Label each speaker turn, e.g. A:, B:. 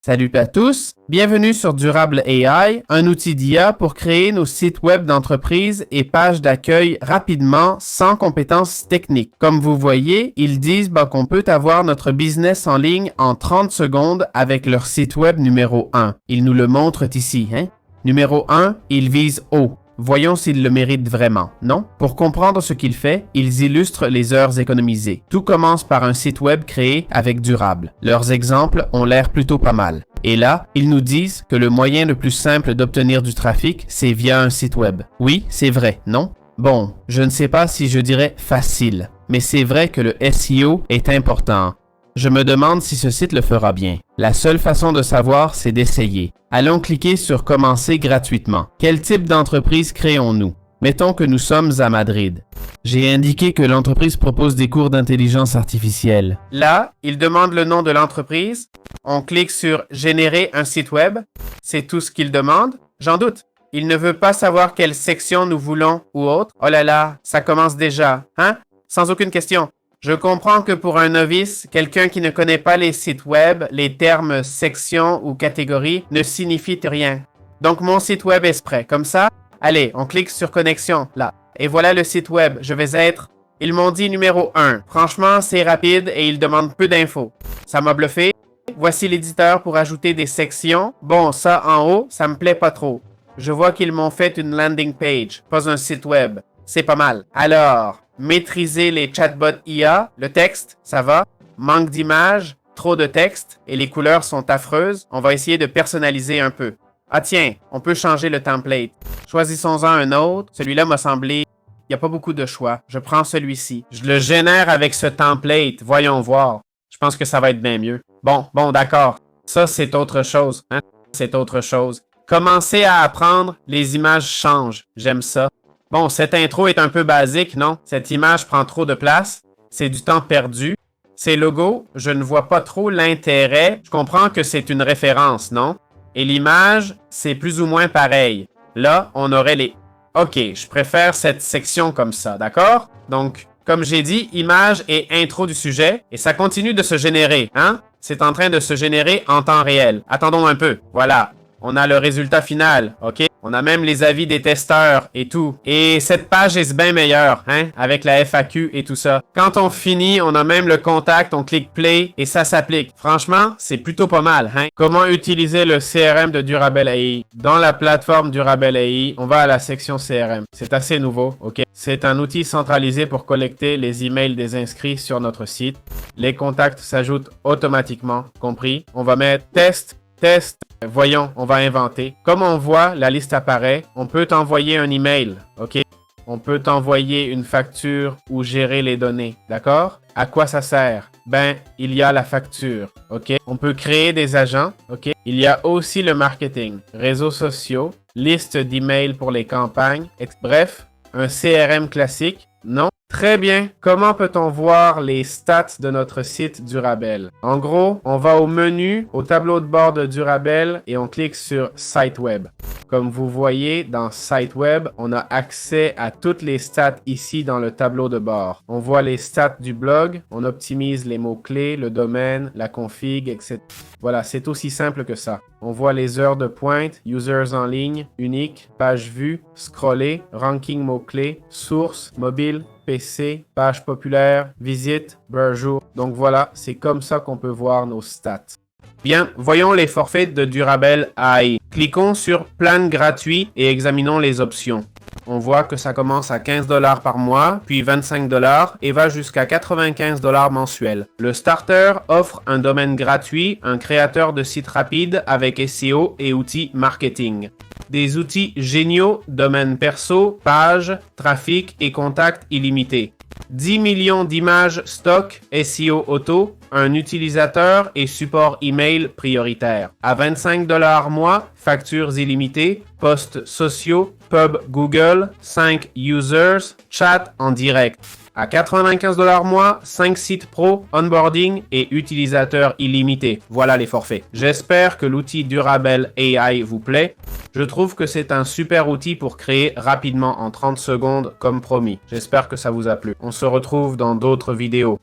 A: Salut à tous, bienvenue sur Durable AI, un outil d'IA pour créer nos sites web d'entreprise et pages d'accueil rapidement sans compétences techniques. Comme vous voyez, ils disent qu'on peut avoir notre business en ligne en 30 secondes avec leur site web numéro 1. Ils nous le montrent ici. Numéro 1, ils visent haut. Voyons s'il le mérite vraiment, non? Pour comprendre ce qu'il fait, ils illustrent les heures économisées. Tout commence par un site web créé avec Durable. Leurs exemples ont l'air plutôt pas mal. Et là, ils nous disent que le moyen le plus simple d'obtenir du trafic, c'est via un site web. Oui, c'est vrai, non? Bon, je ne sais pas si je dirais facile, mais c'est vrai que le SEO est important. Je me demande si ce site le fera bien. La seule façon de savoir, c'est d'essayer. Allons cliquer sur « Commencer gratuitement ». Quel type d'entreprise créons-nous? Mettons que nous sommes à Madrid. J'ai indiqué que l'entreprise propose des cours d'intelligence artificielle. Là, il demande le nom de l'entreprise. On clique sur « Générer un site web ». C'est tout ce qu'il demande. J'en doute. Il ne veut pas savoir quelle section nous voulons ou autre. Oh là là, ça commence déjà, hein? Sans aucune question. Je comprends que pour un novice, quelqu'un qui ne connaît pas les sites web, les termes section ou catégorie ne signifient rien. Donc mon site web est prêt. Comme ça, allez, on clique sur connexion, là. Et voilà le site web. Je vais être... Ils m'ont dit numéro 1. Franchement, c'est rapide et ils demandent peu d'infos. Ça m'a bluffé. Voici l'éditeur pour ajouter des sections. Bon, ça en haut, ça me plaît pas trop. Je vois qu'ils m'ont fait une landing page, pas un site web. C'est pas mal. Alors... Maîtriser les chatbots IA, le texte, ça va. Manque d'images, trop de texte et les couleurs sont affreuses. On va essayer de personnaliser un peu. Ah tiens, on peut changer le template. Choisissons-en un autre. Celui-là m'a semblé... Il n'y a pas beaucoup de choix. Je prends celui-ci. Je le génère avec ce template. Voyons voir. Je pense que ça va être bien mieux. Bon, d'accord. Ça, c'est autre chose. Hein? C'est autre chose. Commencez à apprendre. Les images changent. J'aime ça. Bon, cette intro est un peu basique, non? Cette image prend trop de place. C'est du temps perdu. Ces logos, je ne vois pas trop l'intérêt. Je comprends que c'est une référence, non? Et l'image, c'est plus ou moins pareil. Là, on aurait les... OK, je préfère cette section comme ça, d'accord? Donc, comme j'ai dit, image et intro du sujet. Et ça continue de se générer, hein? C'est en train de se générer en temps réel. Attendons un peu. Voilà. On a le résultat final, OK? On a même les avis des testeurs et tout. Et cette page est bien meilleure, hein? Avec la FAQ et tout ça. Quand on finit, on a même le contact, on clique play et ça s'applique. Franchement, c'est plutôt pas mal, hein? Comment utiliser le CRM de Durable AI? Dans la plateforme Durable AI, on va à la section CRM. C'est assez nouveau, OK? C'est un outil centralisé pour collecter les emails des inscrits sur notre site. Les contacts s'ajoutent automatiquement, compris? On va mettre test. Voyons, on va inventer. Comme on voit, la liste apparaît. On peut t'envoyer un email, OK? On peut t'envoyer une facture ou gérer les données, d'accord? À quoi ça sert? Il y a la facture, OK? On peut créer des agents, OK? Il y a aussi le marketing, réseaux sociaux, liste d'emails pour les campagnes, bref, un CRM classique, non? Très bien. Comment peut-on voir les stats de notre site Durable? En gros, on va au menu, au tableau de bord de Durable et on clique sur Site Web. Comme vous voyez, dans Site Web, on a accès à toutes les stats ici dans le tableau de bord. On voit les stats du blog, on optimise les mots-clés, le domaine, la config, etc. Voilà, c'est aussi simple que ça. On voit les heures de pointe, users en ligne, unique, page vue, scroller, ranking mots-clés, source, mobile, PC, page populaire, visite, jour. Donc voilà, c'est comme ça qu'on peut voir nos stats. Bien, voyons les forfaits de Durable AI. Cliquons sur Plan gratuit et examinons les options. On voit que ça commence à 15 $ par mois, puis 25 $ et va jusqu'à 95 $ mensuels. Le starter offre un domaine gratuit, un créateur de site rapide avec SEO et outils marketing. Des outils géniaux, domaine perso, page, trafic et contacts illimités. 10 millions d'images stock, SEO auto, un utilisateur et support email prioritaire. À 25 $ mois, factures illimitées, posts sociaux, pub Google, 5 users, chat en direct. À 95 $ mois, 5 sites pro, onboarding et utilisateurs illimités. Voilà les forfaits. J'espère que l'outil Durable AI vous plaît. Je trouve que c'est un super outil pour créer rapidement en 30 secondes comme promis. J'espère que ça vous a plu. On se retrouve dans d'autres vidéos.